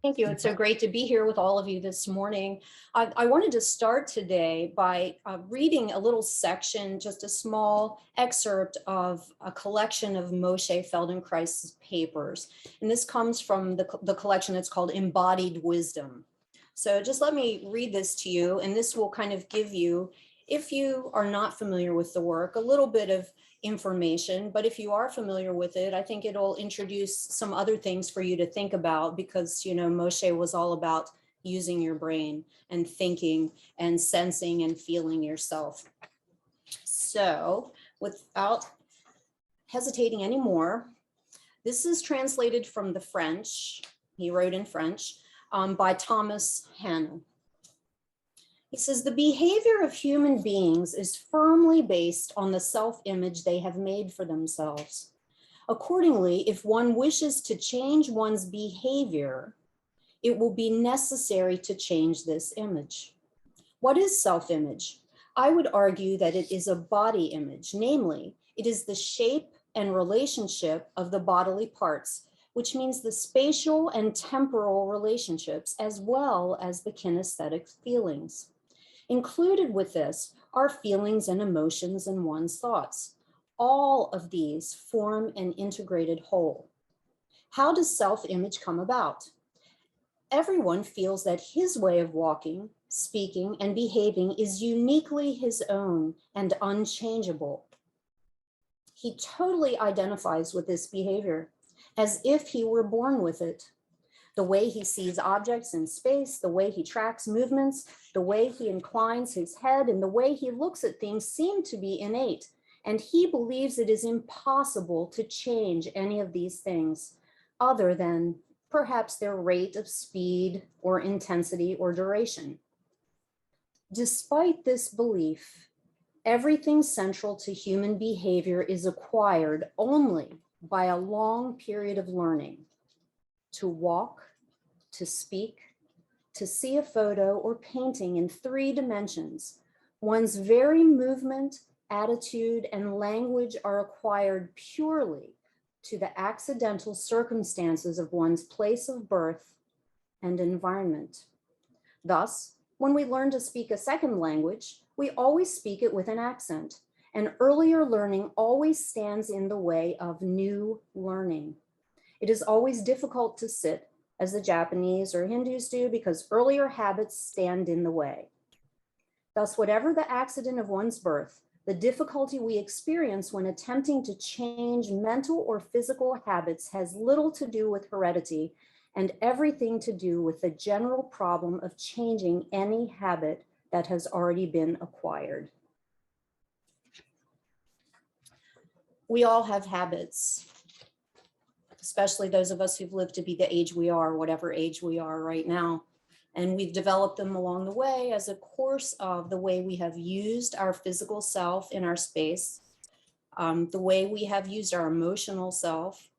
Thank you. It's so great to be here with all of you this morning. I wanted to start today by reading a little section, just a small excerpt of a collection of Moshe Feldenkrais's papers. And this comes from the collection that's called Embodied Wisdom. So just let me read this to you, and this will kind of give you, if you are not familiar with the work, a little bit of information, but if you are familiar with it, I think it'll introduce some other things for you to think about, because, you know, Moshe was all about using your brain and thinking and sensing and feeling yourself. So without hesitating anymore, this is translated from the French. He wrote in French by Thomas Hanna. He says, the behavior of human beings is firmly based on the self-image they have made for themselves. Accordingly, if one wishes to change one's behavior, it will be necessary to change this image. What is self-image? I would argue that it is a body image, namely, it is the shape and relationship of the bodily parts, which means the spatial and temporal relationships, as well as the kinesthetic feelings. Included with this are feelings and emotions and one's thoughts. All of these form an integrated whole. How does self-image come about? Everyone feels that his way of walking, speaking, and behaving is uniquely his own and unchangeable. He totally identifies with this behavior, as if he were born with it. The way he sees objects in space, the way he tracks movements, the way he inclines his head, and the way he looks at things seem to be innate. And he believes it is impossible to change any of these things, other than perhaps their rate of speed or intensity or duration. Despite this belief, everything central to human behavior is acquired only by a long period of learning. To walk, to speak, to see a photo or painting in 3 dimensions, one's very movement, attitude, and language are acquired purely to the accidental circumstances of one's place of birth and environment. Thus, when we learn to speak a second language, we always speak it with an accent, and earlier learning always stands in the way of new learning. It is always difficult to sit as the Japanese or Hindus do because earlier habits stand in the way. Thus, whatever the accident of one's birth, the difficulty we experience when attempting to change mental or physical habits has little to do with heredity and everything to do with the general problem of changing any habit that has already been acquired. We all have habits, especially those of us who've lived to be the age we are, whatever age we are right now. And we've developed them along the way as a course of the way we have used our physical self in our space, the way we have used our emotional self.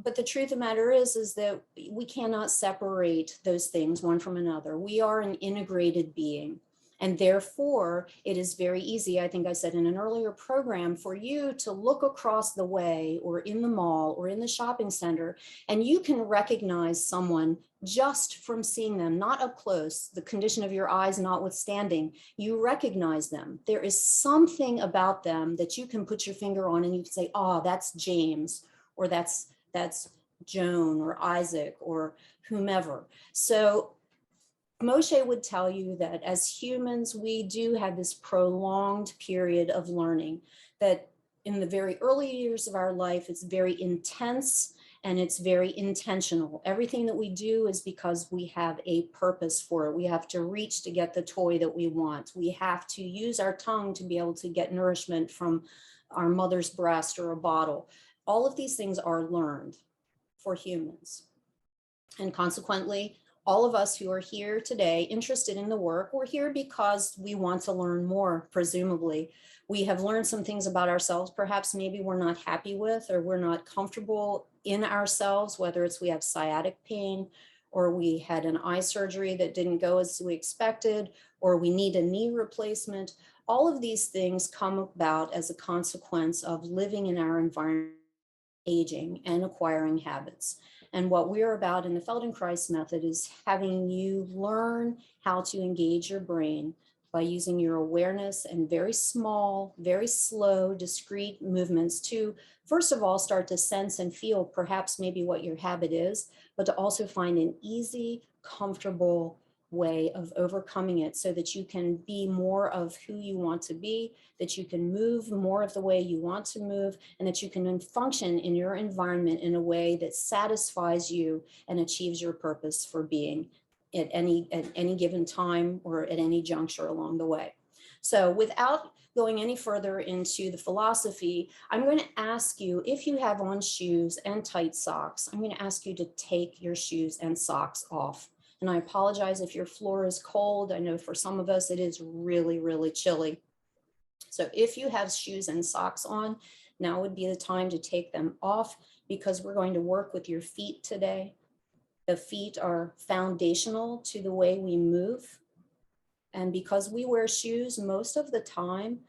But the truth of the matter is that we cannot separate those things one from another. We are an integrated being. And therefore, it is very easy, I think I said in an earlier program, for you to look across the way or in the mall or in the shopping center, and you can recognize someone just from seeing them, not up close, the condition of your eyes notwithstanding, you recognize them. There is something about them that you can put your finger on and you can say, oh, that's James, or that's Joan or Isaac or whomever. So Moshe would tell you that as humans, we do have this prolonged period of learning that in the very early years of our life, it's very intense and it's very intentional. Everything that we do is because we have a purpose for it. We have to reach to get the toy that we want. We have to use our tongue to be able to get nourishment from our mother's breast or a bottle. All of these things are learned for humans. And consequently, all of us who are here today interested in the work, we're here because we want to learn more, presumably. We have learned some things about ourselves, perhaps maybe we're not happy with or we're not comfortable in ourselves, whether it's we have sciatic pain or we had an eye surgery that didn't go as we expected, or we need a knee replacement. All of these things come about as a consequence of living in our environment, aging, and acquiring habits. And what we're about in the Feldenkrais method is having you learn how to engage your brain by using your awareness and very small, very slow, discrete movements to, first of all, start to sense and feel perhaps maybe what your habit is, but to also find an easy, comfortable way of overcoming it so that you can be more of who you want to be, that you can move more of the way you want to move, and that you can function in your environment in a way that satisfies you and achieves your purpose for being at any given time or at any juncture along the way. So without going any further into the philosophy, I'm going to ask you, if you have on shoes and tight socks, I'm going to ask you to take your shoes and socks off. And I apologize if your floor is cold. I know for some of us it is really, really chilly. So if you have shoes and socks on, now would be the time to take them off, because we're going to work with your feet today. The feet are foundational to the way we move. And because we wear shoes most of the time,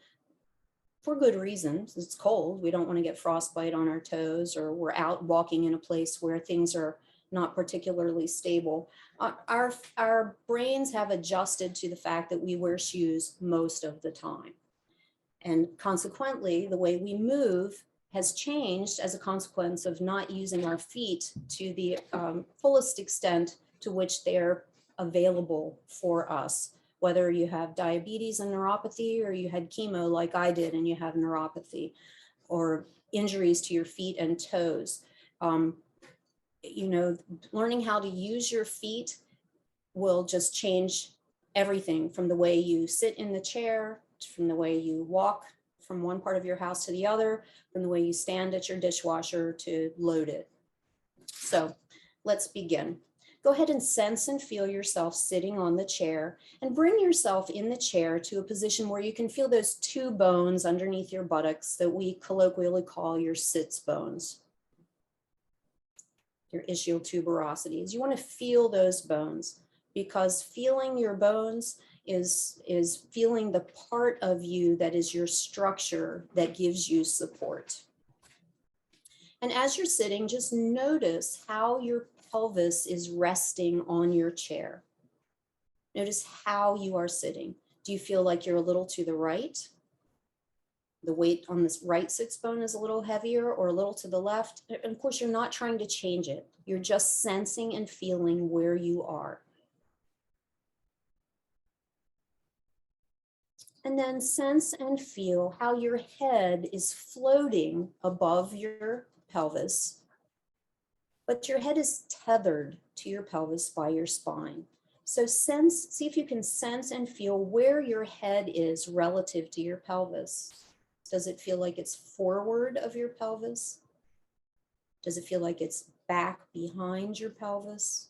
for good reasons, it's cold, we don't want to get frostbite on our toes, or we're out walking in a place where things are not particularly stable. Our brains have adjusted to the fact that we wear shoes most of the time. And consequently, the way we move has changed as a consequence of not using our feet to the fullest extent to which they're available for us. Whether you have diabetes and neuropathy, or you had chemo like I did and you have neuropathy, or injuries to your feet and toes. Learning how to use your feet will just change everything, from the way you sit in the chair, from the way you walk from one part of your house to the other, from the way you stand at your dishwasher to load it. So let's begin. Go ahead and sense and feel yourself sitting on the chair, and bring yourself in the chair to a position where you can feel those two bones underneath your buttocks that we colloquially call your sits bones, your ischial tuberosities. You want to feel those bones, because feeling your bones is feeling the part of you that is your structure that gives you support. And as you're sitting, just notice how your pelvis is resting on your chair. Notice how you are sitting. Do you feel like you're a little to the right? The weight on this right sits bone is a little heavier, or a little to the left? And of course, you're not trying to change it. You're just sensing and feeling where you are. And then sense and feel how your head is floating above your pelvis, but your head is tethered to your pelvis by your spine. So see if you can sense and feel where your head is relative to your pelvis. Does it feel like it's forward of your pelvis? Does it feel like it's back behind your pelvis?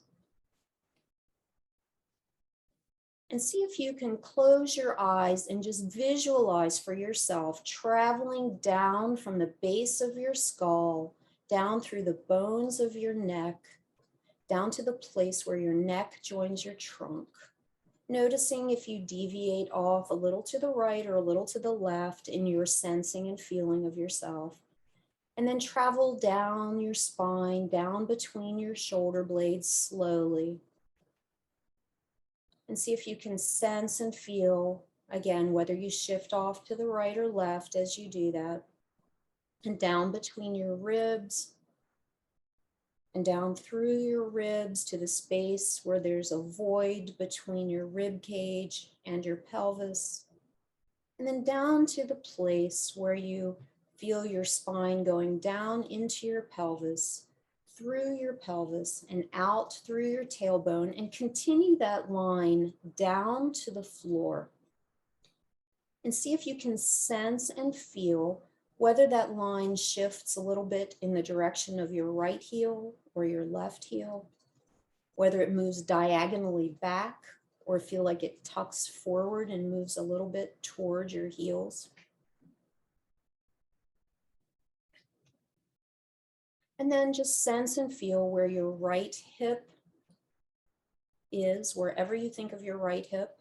And see if you can close your eyes and just visualize for yourself traveling down from the base of your skull, down through the bones of your neck, down to the place where your neck joins your trunk. Noticing if you deviate off a little to the right or a little to the left in your sensing and feeling of yourself. And then travel down your spine, down between your shoulder blades slowly. And see if you can sense and feel, again, whether you shift off to the right or left as you do that. And down between your ribs, and down through your ribs to the space where there's a void between your rib cage and your pelvis. And then down to the place where you feel your spine going down into your pelvis, through your pelvis and out through your tailbone, and continue that line down to the floor. And see if you can sense and feel whether that line shifts a little bit in the direction of your right heel or your left heel, whether it moves diagonally back or feel like it tucks forward and moves a little bit toward your heels. And then just sense and feel where your right hip is, wherever you think of your right hip.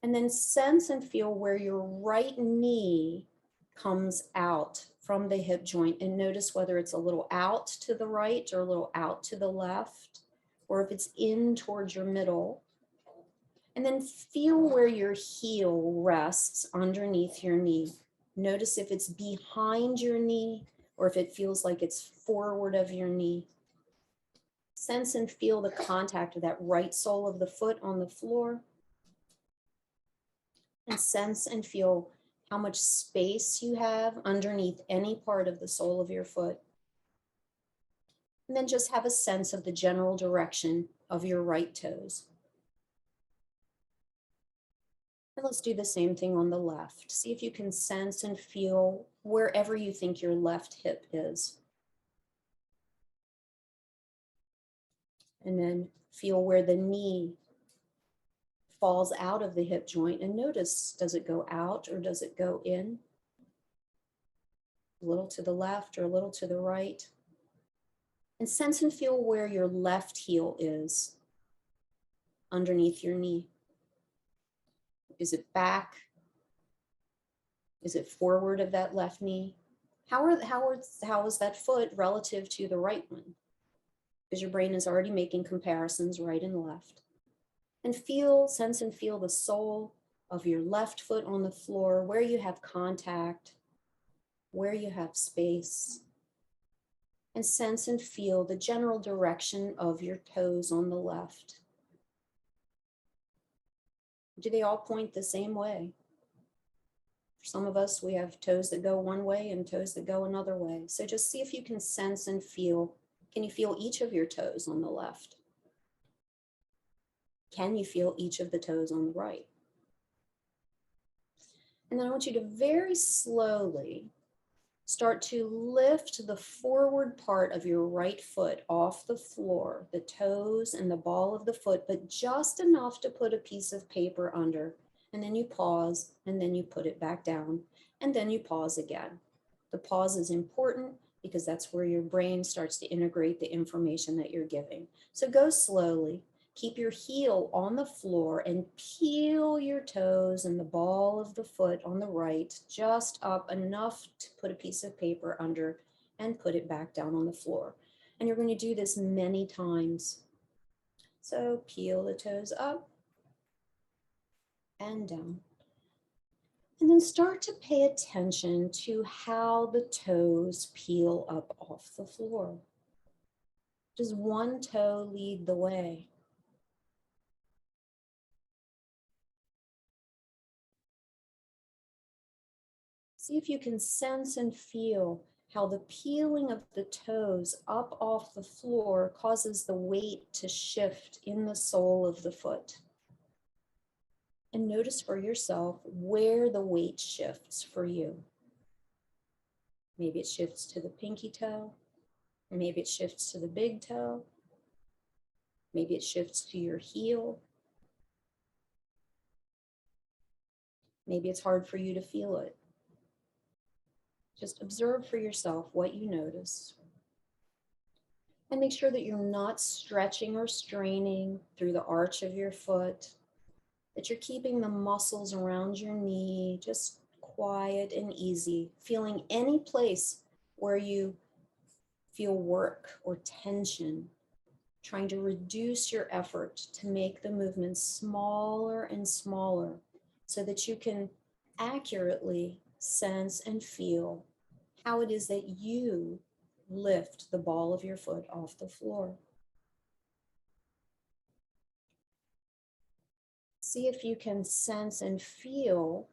And then sense and feel where your right knee comes out from the hip joint, and notice whether it's a little out to the right or a little out to the left, or if it's in towards your middle. And then feel where your heel rests underneath your knee. Notice if it's behind your knee or if it feels like it's forward of your knee. Sense and feel the contact of that right sole of the foot on the floor. And sense and feel how much space you have underneath any part of the sole of your foot. And then just have a sense of the general direction of your right toes. And let's do the same thing on the left. See if you can sense and feel wherever you think your left hip is. And then feel where the knee falls out of the hip joint, and notice, does it go out or does it go in? A little to the left or a little to the right. And sense and feel where your left heel is underneath your knee. Is it back? Is it forward of that left knee? How is that foot relative to the right one? Because your brain is already making comparisons right and left. And sense and feel the sole of your left foot on the floor, where you have contact, where you have space. And sense and feel the general direction of your toes on the left. Do they all point the same way? For some of us, we have toes that go one way and toes that go another way. So just see if you can sense and feel. Can you feel each of your toes on the left? Can you feel each of the toes on the right? And then I want you to very slowly start to lift the forward part of your right foot off the floor, the toes and the ball of the foot, but just enough to put a piece of paper under. And then you pause, and then you put it back down, and then you pause again. The pause is important because that's where your brain starts to integrate the information that you're giving. So go slowly. Keep your heel on the floor and peel your toes and the ball of the foot on the right just up enough to put a piece of paper under and put it back down on the floor. And you're going to do this many times. So peel the toes up and down. And then start to pay attention to how the toes peel up off the floor. Does one toe lead the way? See if you can sense and feel how the peeling of the toes up off the floor causes the weight to shift in the sole of the foot. And notice for yourself where the weight shifts for you. Maybe it shifts to the pinky toe. Maybe it shifts to the big toe. Maybe it shifts to your heel. Maybe it's hard for you to feel it. Just observe for yourself what you notice. And make sure that you're not stretching or straining through the arch of your foot, that you're keeping the muscles around your knee just quiet and easy, feeling any place where you feel work or tension, trying to reduce your effort to make the movements smaller and smaller so that you can accurately sense and feel how it is that you lift the ball of your foot off the floor. See if you can sense and feel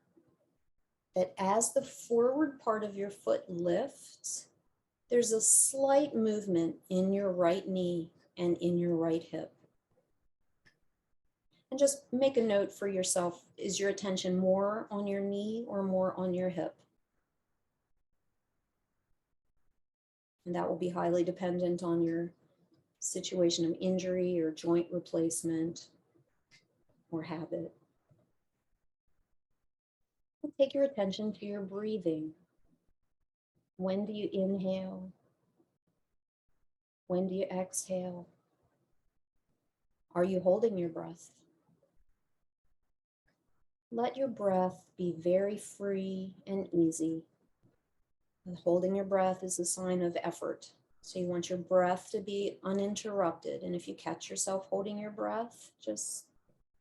that as the forward part of your foot lifts, there's a slight movement in your right knee and in your right hip. And just make a note for yourself, is your attention more on your knee or more on your hip? And that will be highly dependent on your situation of injury or joint replacement or habit. And take your attention to your breathing. When do you inhale? When do you exhale? Are you holding your breath? Let your breath be very free and easy. Holding your breath is a sign of effort. So you want your breath to be uninterrupted. And if you catch yourself holding your breath, just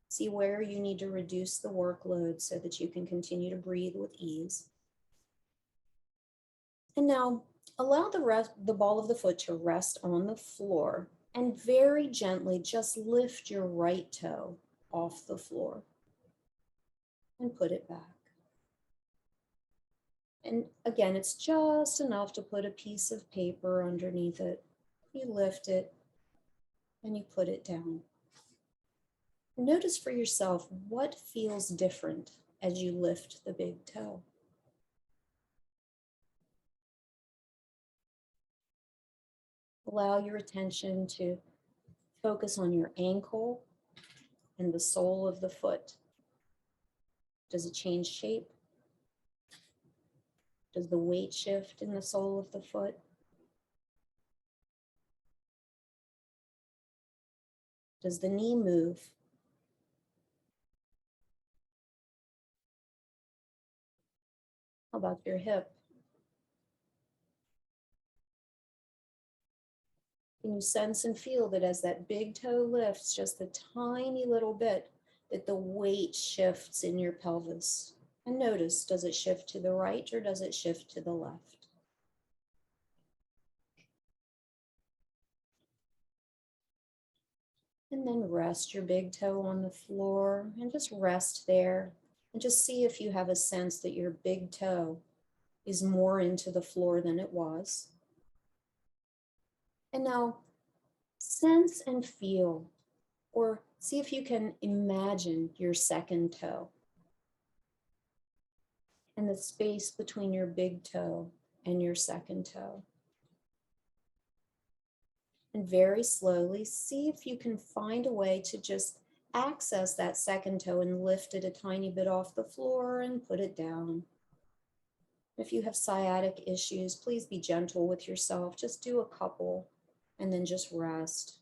see where you need to reduce the workload so that you can continue to breathe with ease. And now allow the ball of the foot to rest on the floor and very gently just lift your right toe off the floor and put it back. And again, it's just enough to put a piece of paper underneath it. You lift it and you put it down. Notice for yourself what feels different as you lift the big toe. Allow your attention to focus on your ankle and the sole of the foot. Does it change shape? Does the weight shift in the sole of the foot? Does the knee move? How about your hip? Can you sense and feel that as that big toe lifts just a tiny little bit, that the weight shifts in your pelvis? And notice, does it shift to the right or does it shift to the left? And then rest your big toe on the floor and just rest there. And just see if you have a sense that your big toe is more into the floor than it was. And now sense and feel, or see if you can imagine your second toe and the space between your big toe and your second toe. And very slowly, see if you can find a way to just access that second toe and lift it a tiny bit off the floor and put it down. If you have sciatic issues, please be gentle with yourself. Just do a couple and then just rest.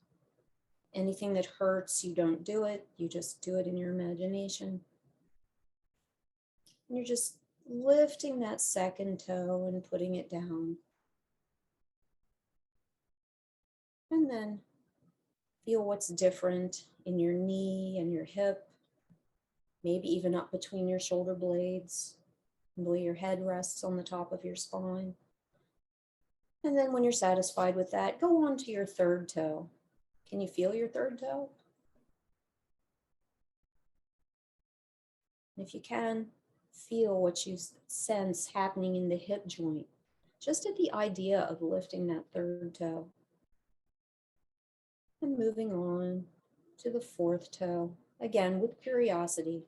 Anything that hurts, you don't do it. You just do it in your imagination. And you're just lifting that second toe and putting it down. And then feel what's different in your knee and your hip, maybe even up between your shoulder blades, and the way your head rests on the top of your spine. And then when you're satisfied with that, go on to your third toe. Can you feel your third toe? And if you can, feel what you sense happening in the hip joint, just at the idea of lifting that third toe. And moving on to the fourth toe, again with curiosity.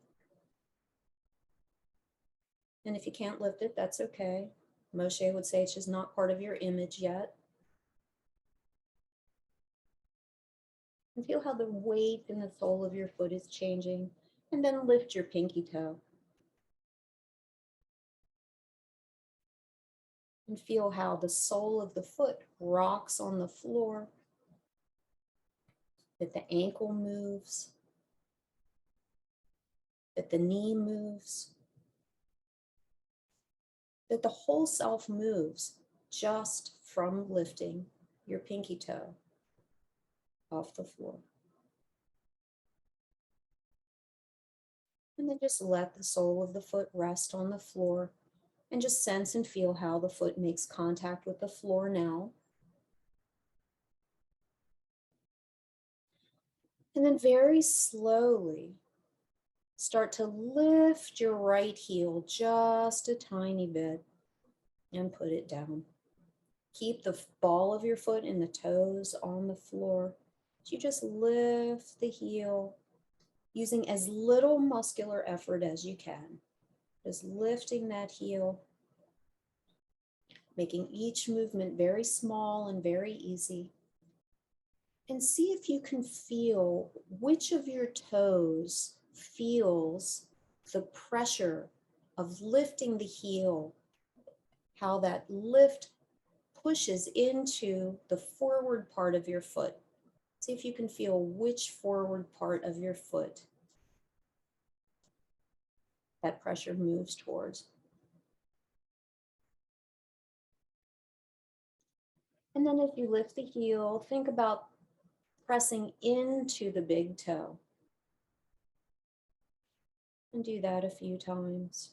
And if you can't lift it, that's okay. Moshe would say it's just not part of your image yet. And feel how the weight in the sole of your foot is changing. And then lift your pinky toe. And feel how the sole of the foot rocks on the floor, that the ankle moves, that the knee moves, that the whole self moves just from lifting your pinky toe off the floor. And then just let the sole of the foot rest on the floor and just sense and feel how the foot makes contact with the floor now. And then very slowly start to lift your right heel just a tiny bit and put it down. Keep the ball of your foot and the toes on the floor. You just lift the heel using as little muscular effort as you can. Just lifting that heel, making each movement very small and very easy. And see if you can feel which of your toes feels the pressure of lifting the heel, how that lift pushes into the forward part of your foot. See if you can feel which forward part of your foot that pressure moves towards. And then if you lift the heel, think about pressing into the big toe. And do that a few times.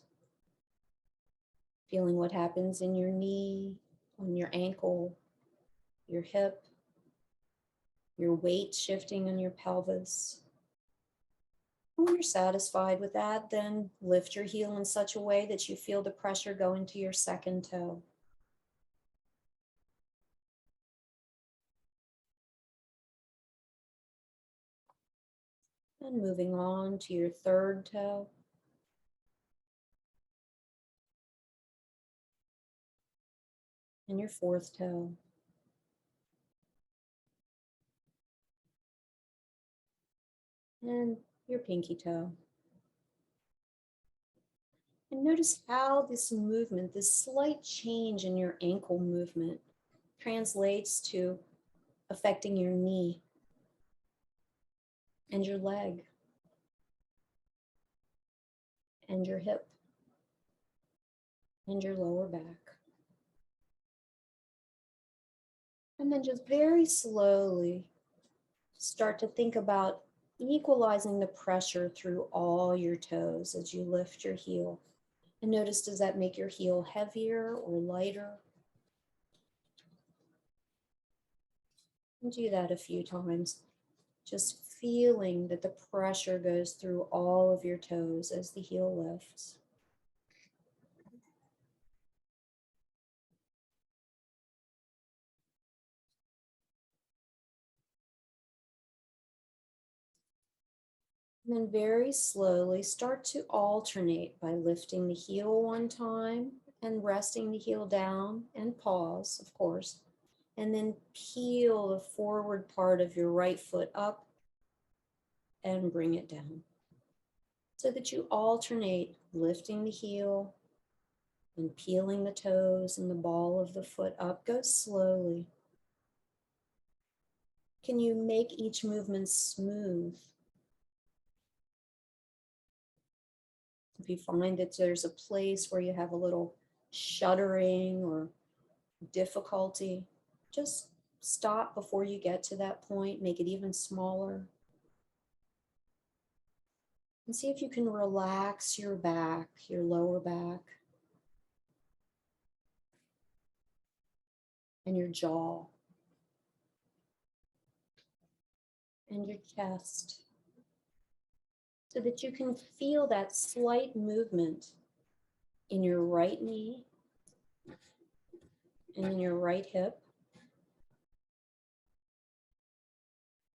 Feeling what happens in your knee, on your ankle, your hip, your weight shifting on your pelvis. When you're satisfied with that, then lift your heel in such a way that you feel the pressure go into your second toe. And moving on to your third toe. And your fourth toe. And your pinky toe. And notice how this movement, this slight change in your ankle movement, translates to affecting your knee and your leg and your hip and your lower back. And then just very slowly start to think about equalizing the pressure through all your toes as you lift your heel. And notice, does that make your heel heavier or lighter? And do that a few times, just feeling that the pressure goes through all of your toes as the heel lifts. And then very slowly start to alternate by lifting the heel one time and resting the heel down and pause, of course, and then peel the forward part of your right foot up and bring it down so that you alternate lifting the heel and peeling the toes and the ball of the foot up. Go slowly. Can you make each movement smooth? If you find that there's a place where you have a little shuddering or difficulty, just stop before you get to that point, make it even smaller. And see if you can relax your back, your lower back, and your jaw, and your chest, so that you can feel that slight movement in your right knee and in your right hip.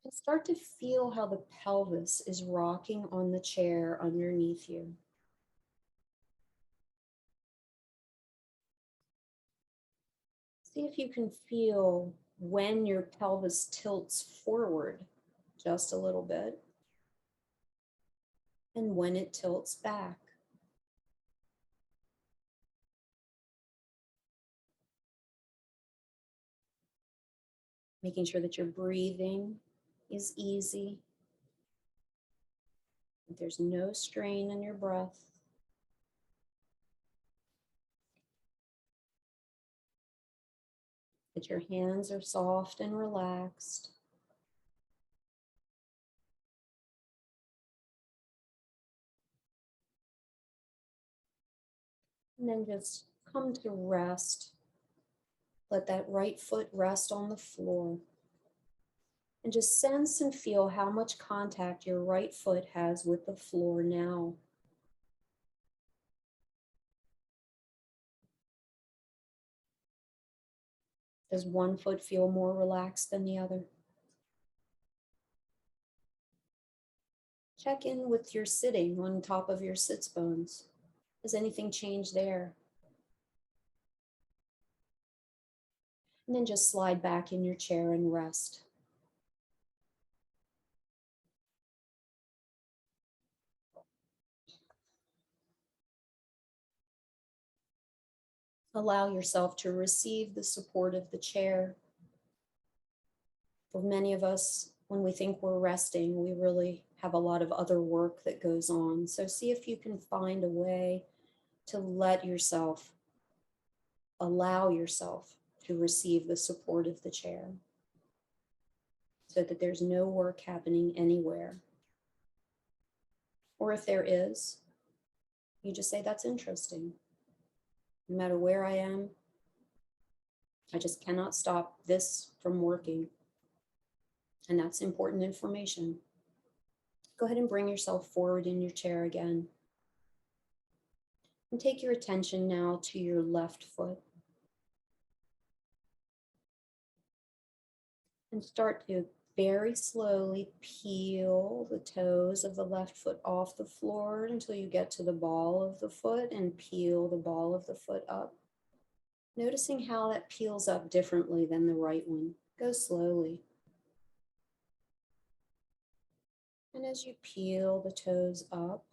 And start to feel how the pelvis is rocking on the chair underneath you. See if you can feel when your pelvis tilts forward just a little bit and when it tilts back. Making sure that your breathing is easy, that there's no strain in your breath. That your hands are soft and relaxed. And then just come to rest. Let that right foot rest on the floor. And just sense and feel how much contact your right foot has with the floor now. Does one foot feel more relaxed than the other? Check in with your sitting on top of your sits bones. Has anything changed there? And then just slide back in your chair and rest. Allow yourself to receive the support of the chair. For many of us, when we think we're resting, we really have a lot of other work that goes on. So see if you can find a way to let yourself, allow yourself to receive the support of the chair, so that there's no work happening anywhere. Or if there is, you just say, that's interesting. No matter where I am, I just cannot stop this from working. And that's important information. Go ahead and bring yourself forward in your chair again. And take your attention now to your left foot. And start to very slowly peel the toes of the left foot off the floor until you get to the ball of the foot, and peel the ball of the foot up. Noticing how that peels up differently than the right one. Go slowly. And as you peel the toes up,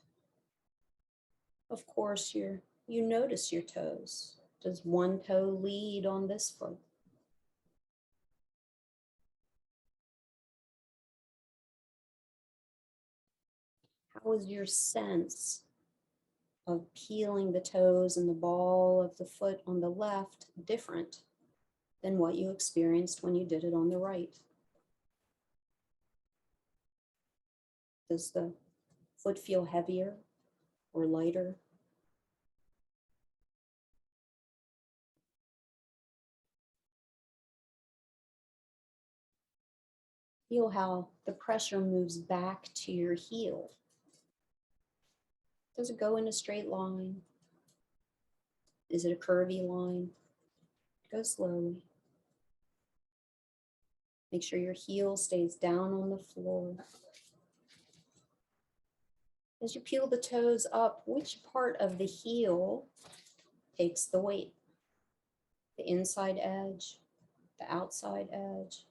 of course, you notice your toes. Does one toe lead on this foot? How is your sense of peeling the toes and the ball of the foot on the left different than what you experienced when you did it on the right? Does the foot feel heavier or lighter? Feel how the pressure moves back to your heel. Does it go in a straight line? Is it a curvy line? Go slowly. Make sure your heel stays down on the floor. As you peel the toes up, which part of the heel takes the weight? The inside edge, the outside edge?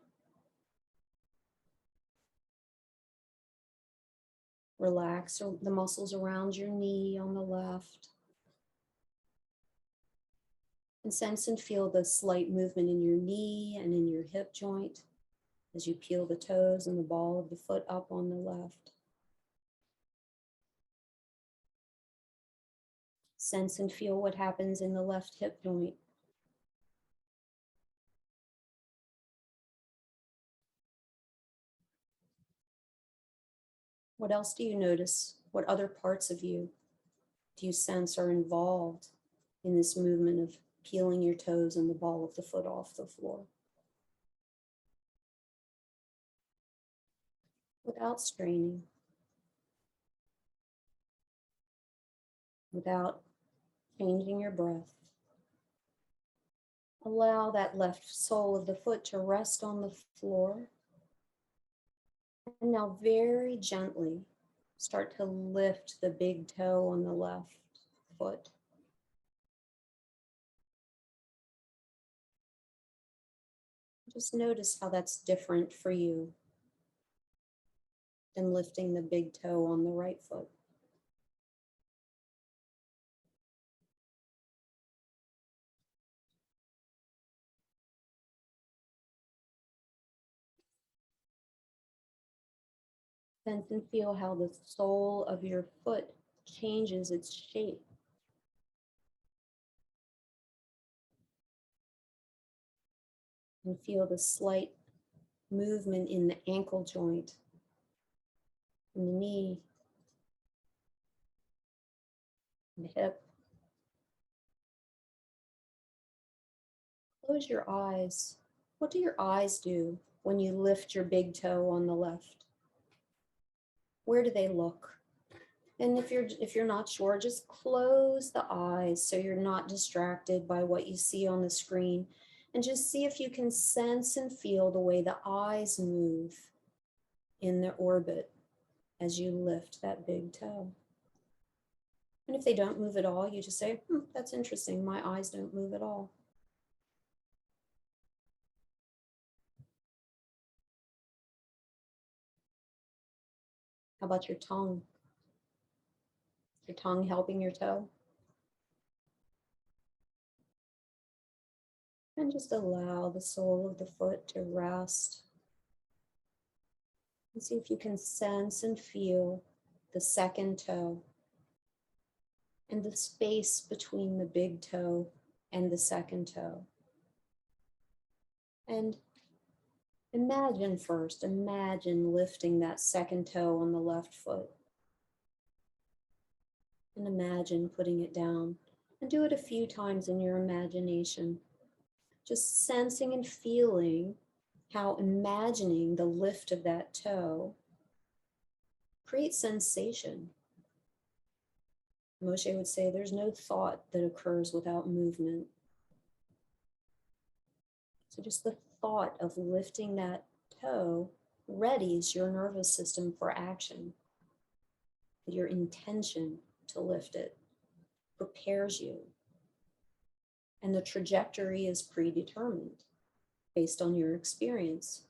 Relax the muscles around your knee on the left. And sense and feel the slight movement in your knee and in your hip joint as you peel the toes and the ball of the foot up on the left. Sense and feel what happens in the left hip joint. What else do you notice? What other parts of you do you sense are involved in this movement of peeling your toes and the ball of the foot off the floor? Without straining, without changing your breath. Allow that left sole of the foot to rest on the floor. And now very gently start to lift the big toe on the left foot. Just notice how that's different for you than lifting the big toe on the right foot. Sense and feel how the sole of your foot changes its shape. And feel the slight movement in the ankle joint, in the knee, in the hip. Close your eyes. What do your eyes do when you lift your big toe on the left? Where do they look? And if you're not sure, just close the eyes so you're not distracted by what you see on the screen, and just see if you can sense and feel the way the eyes move in their orbit as you lift that big toe. And if they don't move at all, you just say, that's interesting. My eyes don't move at all. How about your tongue? Your tongue helping your toe? And just allow the sole of the foot to rest. And see if you can sense and feel the second toe and the space between the big toe and the second toe. And imagine lifting that second toe on the left foot. And imagine putting it down. And do it a few times in your imagination. Just sensing and feeling how imagining the lift of that toe creates sensation. Moshe would say there's no thought that occurs without movement. So just the thought of lifting that toe readies your nervous system for action. Your intention to lift it prepares you. And the trajectory is predetermined based on your experience.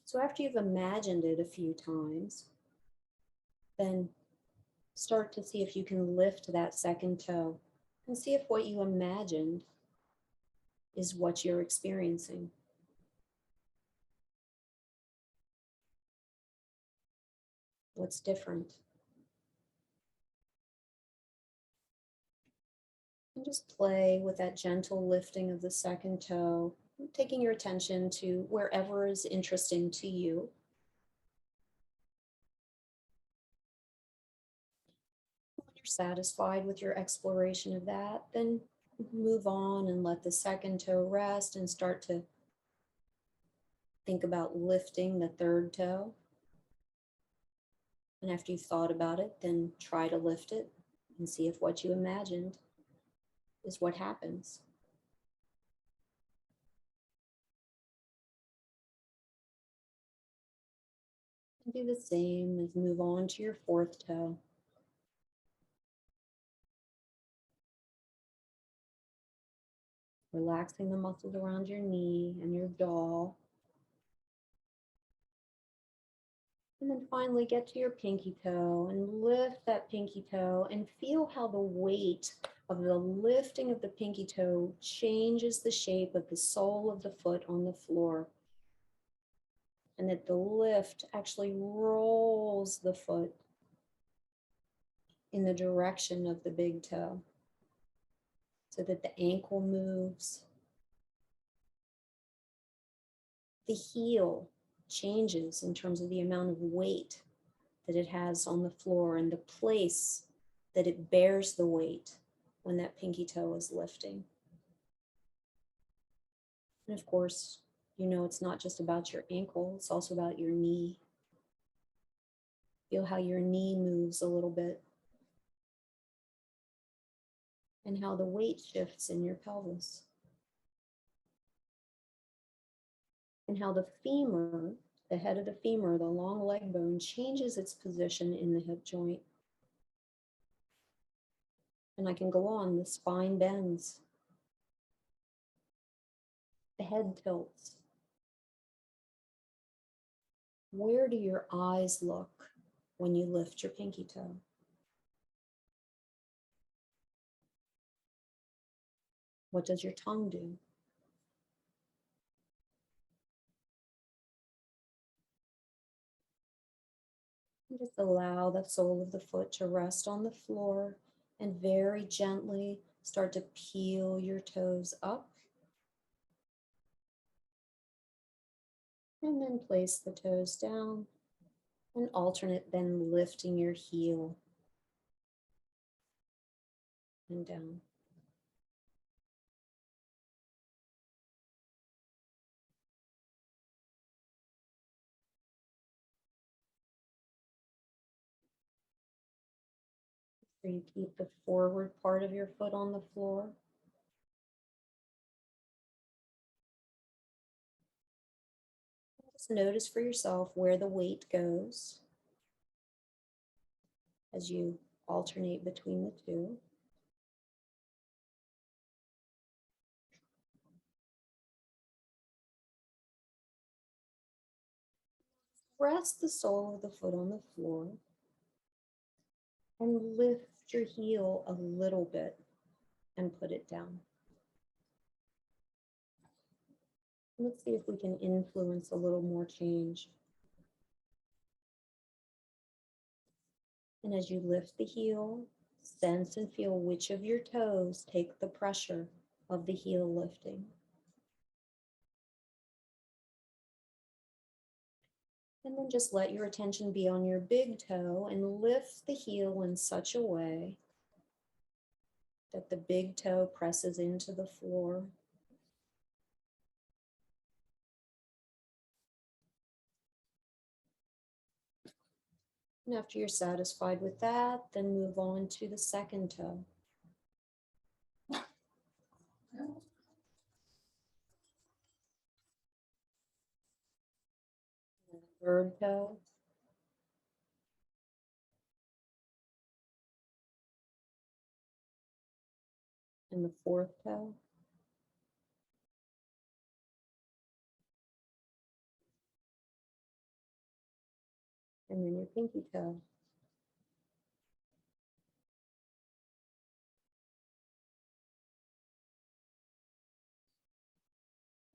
So after you've imagined it a few times, then start to see if you can lift that second toe and see if what you imagined is what you're experiencing. What's different? And just play with that gentle lifting of the second toe, taking your attention to wherever is interesting to you. When you're satisfied with your exploration of that, then move on and let the second toe rest and start to think about lifting the third toe. And after you've thought about it, then try to lift it and see if what you imagined is what happens. And do the same as move on to your fourth toe. Relaxing the muscles around your knee and your jaw. And then finally get to your pinky toe and lift that pinky toe and feel how the weight of the lifting of the pinky toe changes the shape of the sole of the foot on the floor. And that the lift actually rolls the foot in the direction of the big toe so that the ankle moves. The heel changes in terms of the amount of weight that it has on the floor and the place that it bears the weight when that pinky toe is lifting. And of course, you know it's not just about your ankle, it's also about your knee. Feel how your knee moves a little bit and how the weight shifts in your pelvis. And how the femur, the head of the femur, the long leg bone, changes its position in the hip joint. And I can go on, the spine bends, the head tilts. Where do your eyes look when you lift your pinky toe? What does your tongue do? And just allow the sole of the foot to rest on the floor and very gently start to peel your toes up. And then place the toes down and alternate then lifting your heel and down. So you keep the forward part of your foot on the floor. Just notice for yourself where the weight goes as you alternate between the two. Rest the sole of the foot on the floor and lift your heel a little bit and put it down. Let's see if we can influence a little more change. And as you lift the heel, sense and feel which of your toes take the pressure of the heel lifting. And then just let your attention be on your big toe and lift the heel in such a way that the big toe presses into the floor. And after you're satisfied with that, then move on to the second toe. And the third toe. And the fourth toe. And then your pinky toe.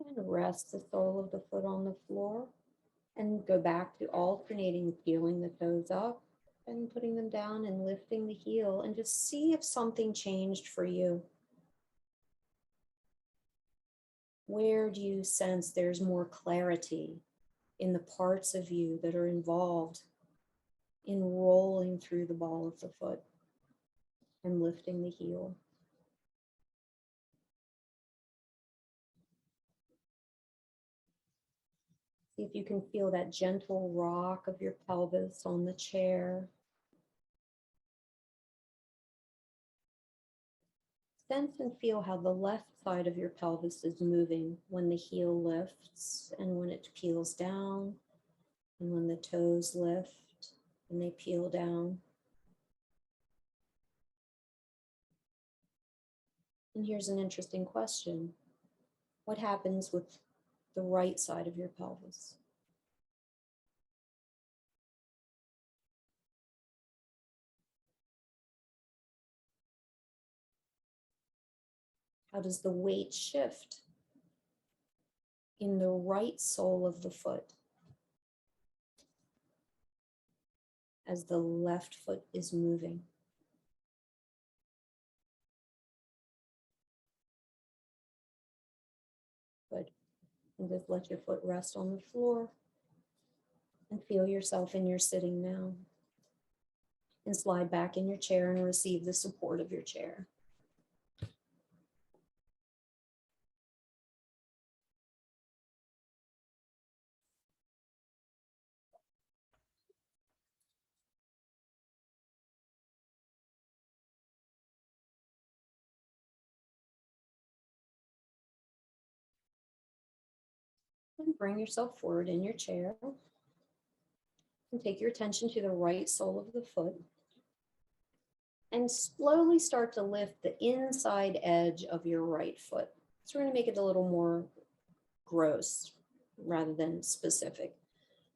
And rest the sole of the foot on the floor. And go back to alternating peeling the toes up and putting them down and lifting the heel, and just see if something changed for you. Where do you sense there's more clarity in the parts of you that are involved in rolling through the ball of the foot and lifting the heel? See if you can feel that gentle rock of your pelvis on the chair. Sense and feel how the left side of your pelvis is moving when the heel lifts and when it peels down, and when the toes lift and they peel down. And here's an interesting question. What happens with the right side of your pelvis? How does the weight shift in the right sole of the foot as the left foot is moving? Good. And just let your foot rest on the floor and feel yourself in your sitting now. And slide back in your chair and receive the support of your chair. And bring yourself forward in your chair. And take your attention to the right sole of the foot. And slowly start to lift the inside edge of your right foot. So we're going to make it a little more gross rather than specific.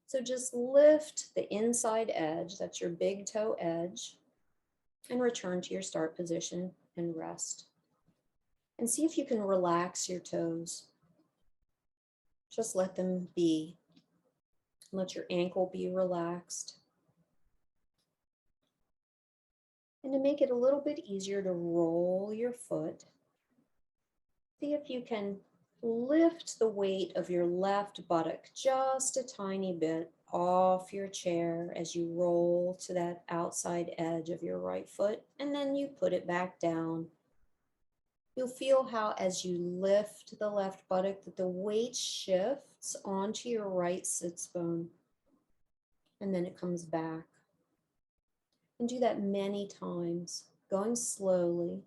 So just lift the inside edge, that's your big toe edge, and return to your start position and rest. And see if you can relax your toes. Just let them be. Let your ankle be relaxed. And to make it a little bit easier to roll your foot, see if you can lift the weight of your left buttock just a tiny bit off your chair as you roll to that outside edge of your right foot, and then you put it back down. You'll feel how as you lift the left buttock that the weight shifts onto your right sits bone, and then it comes back. And do that many times, going slowly.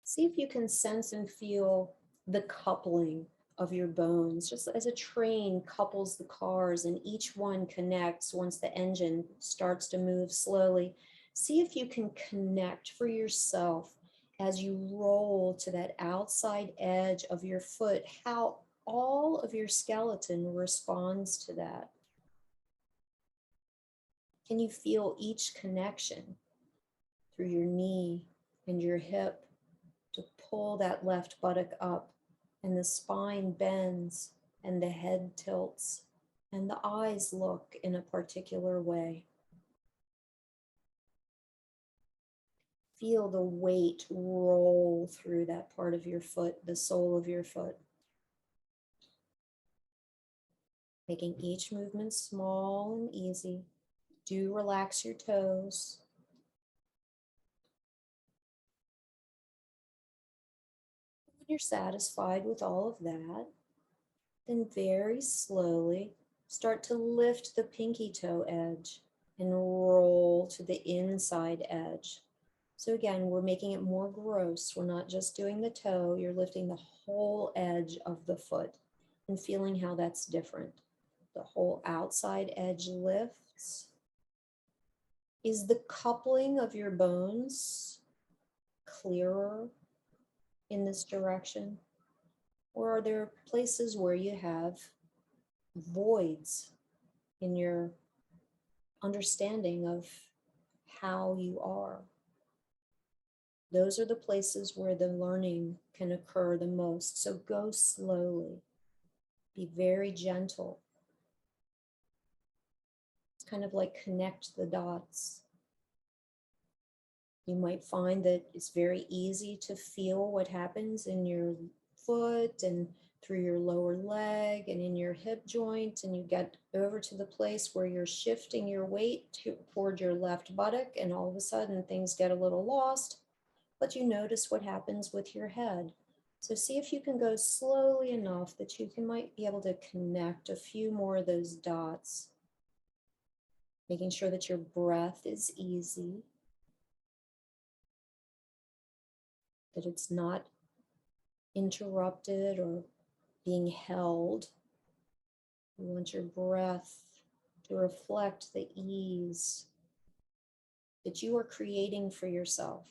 See if you can sense and feel the coupling of your bones, just as a train couples the cars and each one connects once the engine starts to move slowly. See if you can connect for yourself as you roll to that outside edge of your foot, how all of your skeleton responds to that. Can you feel each connection through your knee and your hip to pull that left buttock up, and the spine bends and the head tilts and the eyes look in a particular way? Feel the weight roll through that part of your foot, the sole of your foot. making each movement small and easy. Do relax your toes. When you're satisfied with all of that, then very slowly start to lift the pinky toe edge and roll to the inside edge. So again, we're making it more gross. We're not just doing the toe, you're lifting the whole edge of the foot and feeling how that's different. The whole outside edge lifts. Is the coupling of your bones clearer in this direction? Or are there places where you have voids in your understanding of how you are? Those are the places where the learning can occur the most. So go slowly. Be very gentle. It's kind of like connect the dots. You might find that it's very easy to feel what happens in your foot and through your lower leg and in your hip joint, and you get over to the place where you're shifting your weight toward your left buttock, and all of a sudden things get a little lost, but you notice what happens with your head. So see if you can go slowly enough that you might be able to connect a few more of those dots, making sure that your breath is easy, that it's not interrupted or being held. You want your breath to reflect the ease that you are creating for yourself.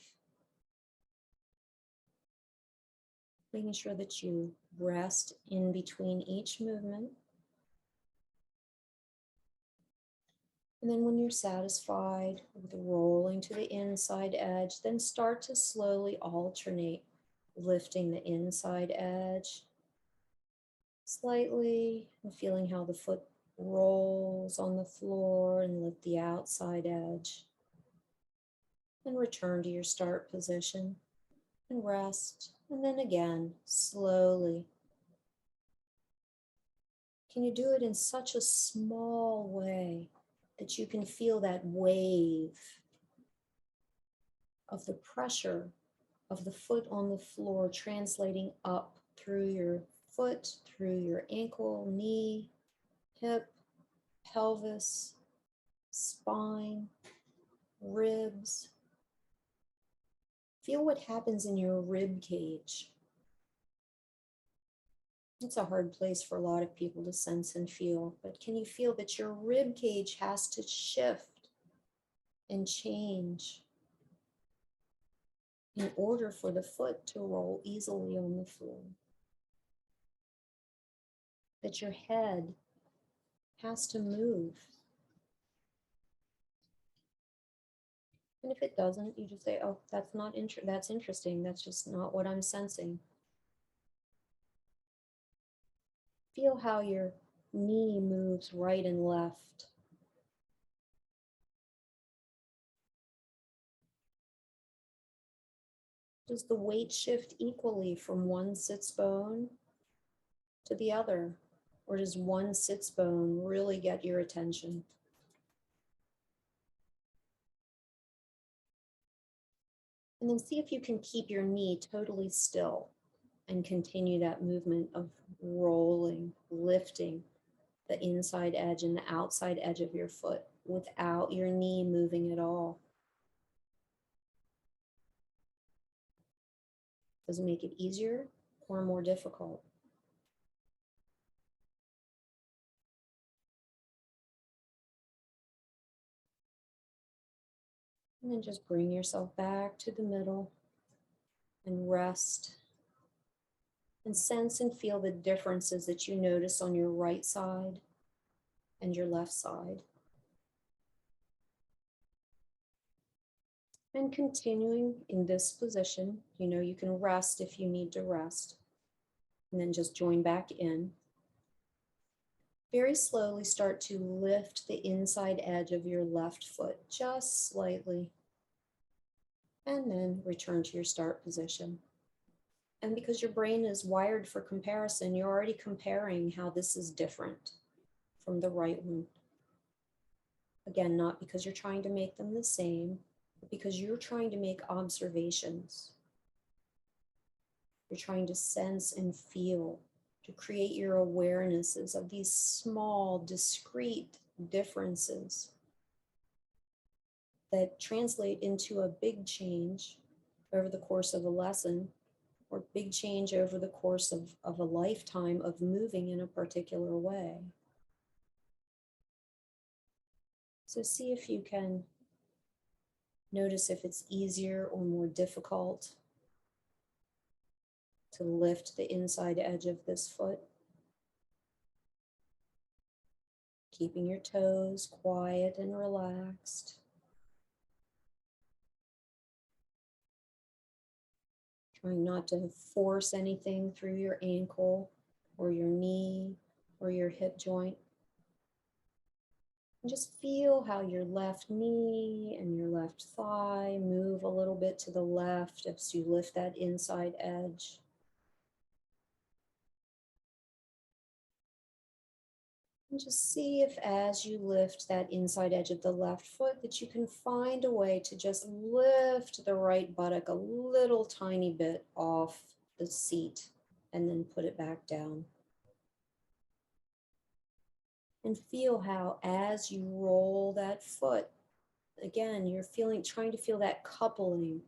Making sure that you rest in between each movement. And then when you're satisfied with rolling to the inside edge, then start to slowly alternate, lifting the inside edge slightly and feeling how the foot rolls on the floor, and lift the outside edge. And return to your start position and rest. And then again, slowly. Can you do it in such a small way that you can feel that wave of the pressure of the foot on the floor translating up through your foot, through your ankle, knee, hip, pelvis, spine, ribs. Feel what happens in your rib cage. It's a hard place for a lot of people to sense and feel, but can you feel that your rib cage has to shift and change in order for the foot to roll easily on the floor? That your head has to move. And if it doesn't, you just say, oh, that's not that's interesting. That's just not what I'm sensing. Feel how your knee moves right and left. Does the weight shift equally from one sits bone to the other? Or does one sits bone really get your attention? And then see if you can keep your knee totally still and continue that movement of rolling, lifting the inside edge and the outside edge of your foot without your knee moving at all. Does it make it easier or more difficult? And then just bring yourself back to the middle and rest. And sense and feel the differences that you notice on your right side and your left side. And continuing in this position, you can rest if you need to rest. And then just join back in. Very slowly start to lift the inside edge of your left foot just slightly. And then return to your start position. And because your brain is wired for comparison, you're already comparing how this is different. from the right one. Again, not because you're trying to make them the same, but because you're trying to make observations. You're trying to sense and feel, to create your awarenesses of these small, discrete differences that translate into a big change over the course of a lesson, or big change over the course of a lifetime of moving in a particular way. So see if you can notice if it's easier or more difficult to lift the inside edge of this foot, keeping your toes quiet and relaxed. Trying not to force anything through your ankle or your knee or your hip joint. And just feel how your left knee and your left thigh move a little bit to the left as you lift that inside edge. And just see if as you lift that inside edge of the left foot that you can find a way to just lift the right buttock a little tiny bit off the seat and then put it back down. And feel how as you roll that foot, again, you're trying to feel that coupling.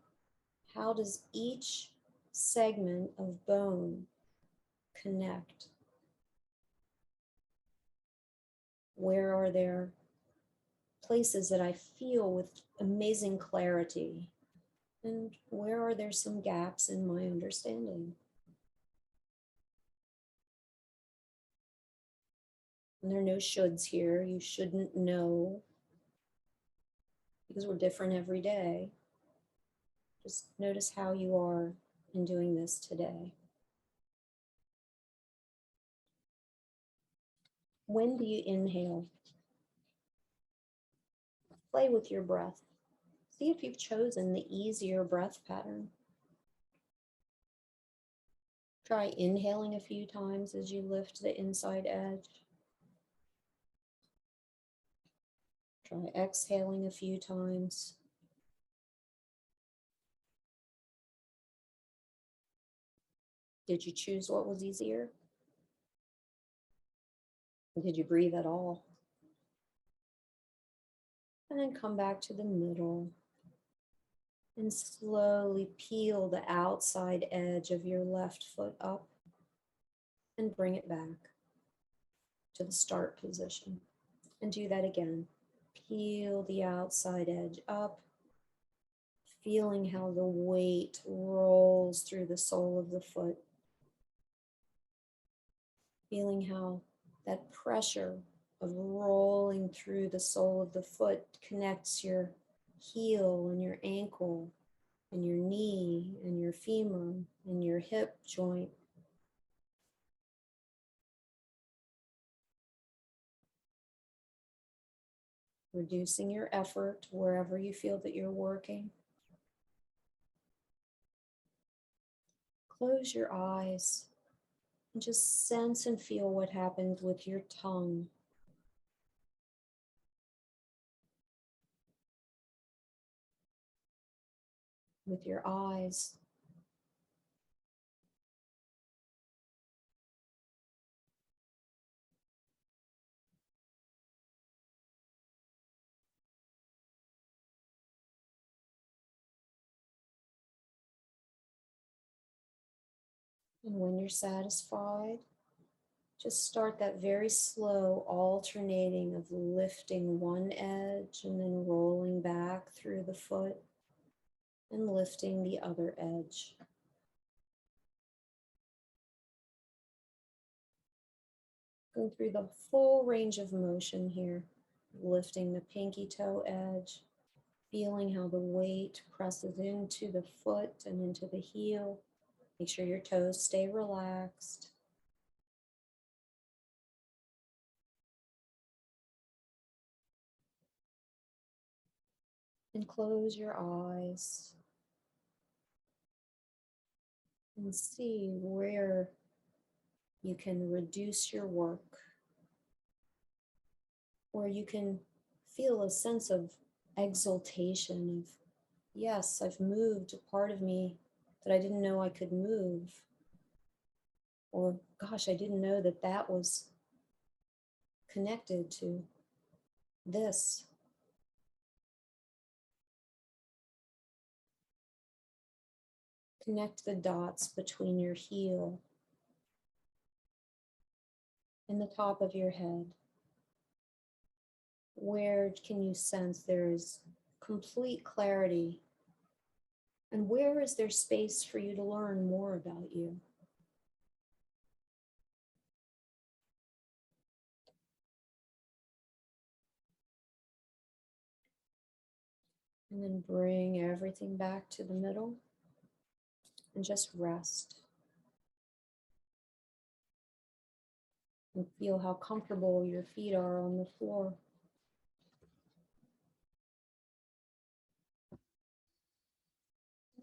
How does each segment of bone connect? Where are there places that I feel with amazing clarity? And where are there some gaps in my understanding? And there are no shoulds here. You shouldn't know because we're different every day. Just notice how you are in doing this today. When do you inhale? Play with your breath. See if you've chosen the easier breath pattern. Try inhaling a few times as you lift the inside edge. Try exhaling a few times. Did you choose what was easier? Did you breathe at all? And then come back to the middle and slowly peel the outside edge of your left foot up and bring it back to the start position. And do that again. Peel the outside edge up, feeling how the weight rolls through the sole of the foot. Feeling how that pressure of rolling through the sole of the foot connects your heel and your ankle and your knee and your femur and your hip joint. Reducing your effort wherever you feel that you're working. Close your eyes and just sense and feel what happens with your tongue. With your eyes. And when you're satisfied, just start that very slow alternating of lifting one edge and then rolling back through the foot and lifting the other edge. Going through the full range of motion here, lifting the pinky toe edge, feeling how the weight presses into the foot and into the heel. Make sure your toes stay relaxed. And close your eyes and see where you can reduce your work. where you can feel a sense of exultation of, yes, I've moved a part of me that I didn't know I could move. Or, gosh, I didn't know that that was connected to this. Connect the dots between your heel and the top of your head. Where can you sense there is complete clarity? And where is there space for you to learn more about you? And then bring everything back to the middle and just rest. And feel how comfortable your feet are on the floor.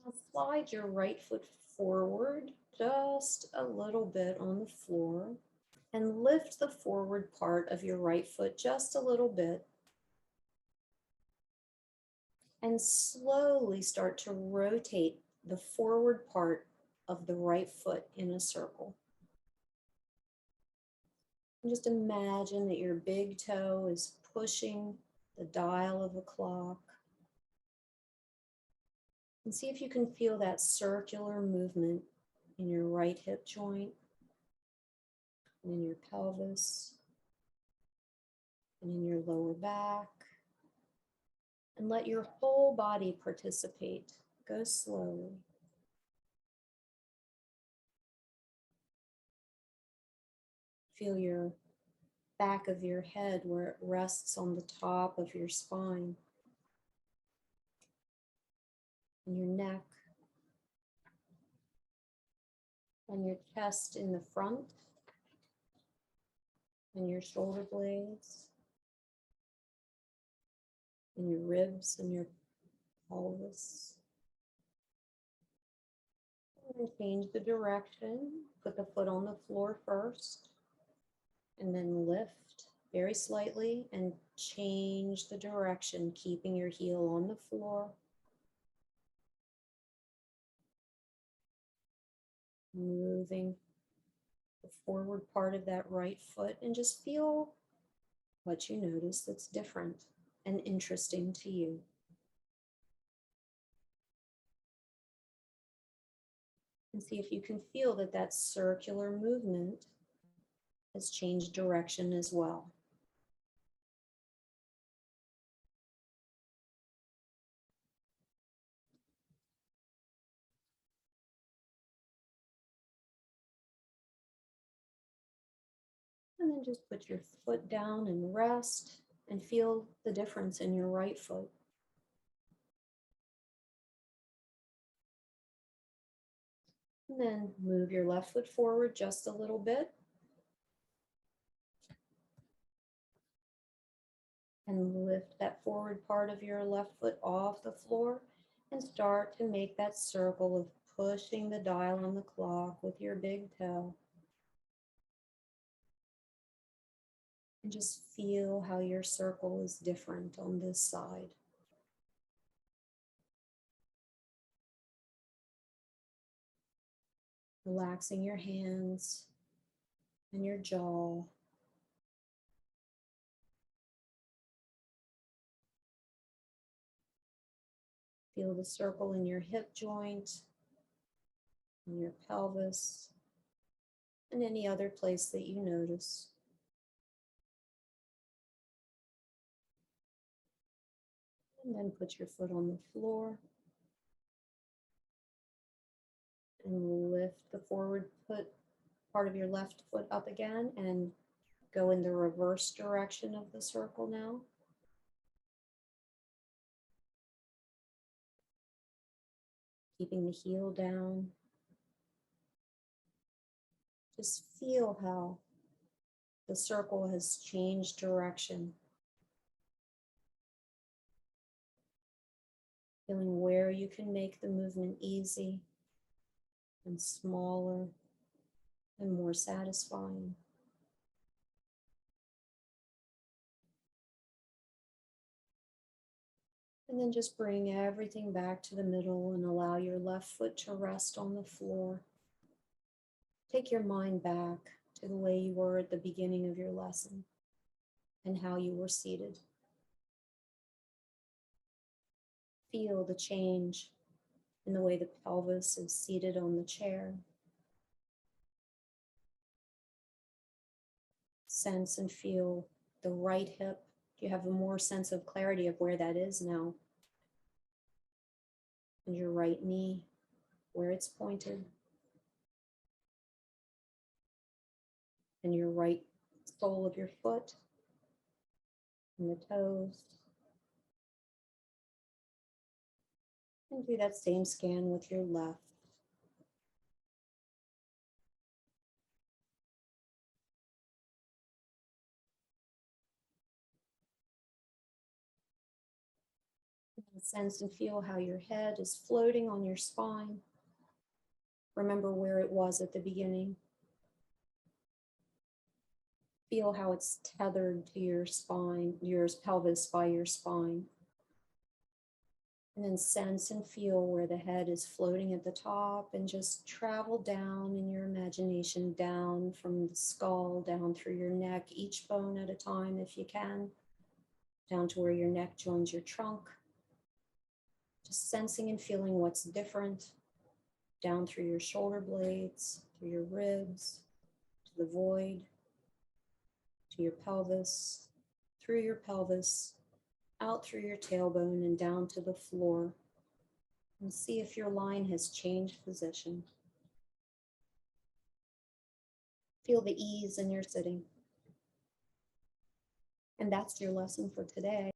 Now slide your right foot forward just a little bit on the floor and lift the forward part of your right foot just a little bit. And slowly start to rotate the forward part of the right foot in a circle. And just imagine that your big toe is pushing the dial of the clock. And see if you can feel that circular movement in your right hip joint, and in your pelvis, and in your lower back. And let your whole body participate. Go slowly. Feel your back of your head where it rests on the top of your spine, and your neck, and your chest in the front, and your shoulder blades, and your ribs and your pelvis. And change the direction. Put the foot on the floor first, and then lift very slightly and change the direction, keeping your heel on the floor. Moving the forward part of that right foot, and just feel what you notice that's different and interesting to you. And see if you can feel that that circular movement has changed direction as well. And then just put your foot down and rest and feel the difference in your right foot. And then move your left foot forward just a little bit. And lift that forward part of your left foot off the floor and start to make that circle of pushing the dial on the clock with your big toe. And just feel how your circle is different on this side. Relaxing your hands and your jaw. Feel the circle in your hip joint, in your pelvis, and any other place that you notice. And then put your foot on the floor and lift the forward foot, part of your left foot up again, and go in the reverse direction of the circle now. Keeping the heel down. Just feel how the circle has changed direction. Feeling where you can make the movement easy and smaller and more satisfying. And then just bring everything back to the middle and allow your left foot to rest on the floor. Take your mind back to the way you were at the beginning of your lesson and how you were seated. Feel the change in the way the pelvis is seated on the chair. Sense and feel the right hip. You have a more sense of clarity of where that is now. And your right knee, where it's pointed. And your right sole of your foot and the toes. And do that same scan with your left. And sense and feel how your head is floating on your spine. Remember where it was at the beginning. Feel how it's tethered to your spine, your pelvis by your spine. And then sense and feel where the head is floating at the top, and just travel down in your imagination, down from the skull, down through your neck, each bone at a time if you can, down to where your neck joins your trunk. Just sensing and feeling what's different, down through your shoulder blades, through your ribs, to the void, to your pelvis, through your pelvis, out through your tailbone and down to the floor. And see if your line has changed position. Feel the ease in your sitting. And that's your lesson for today.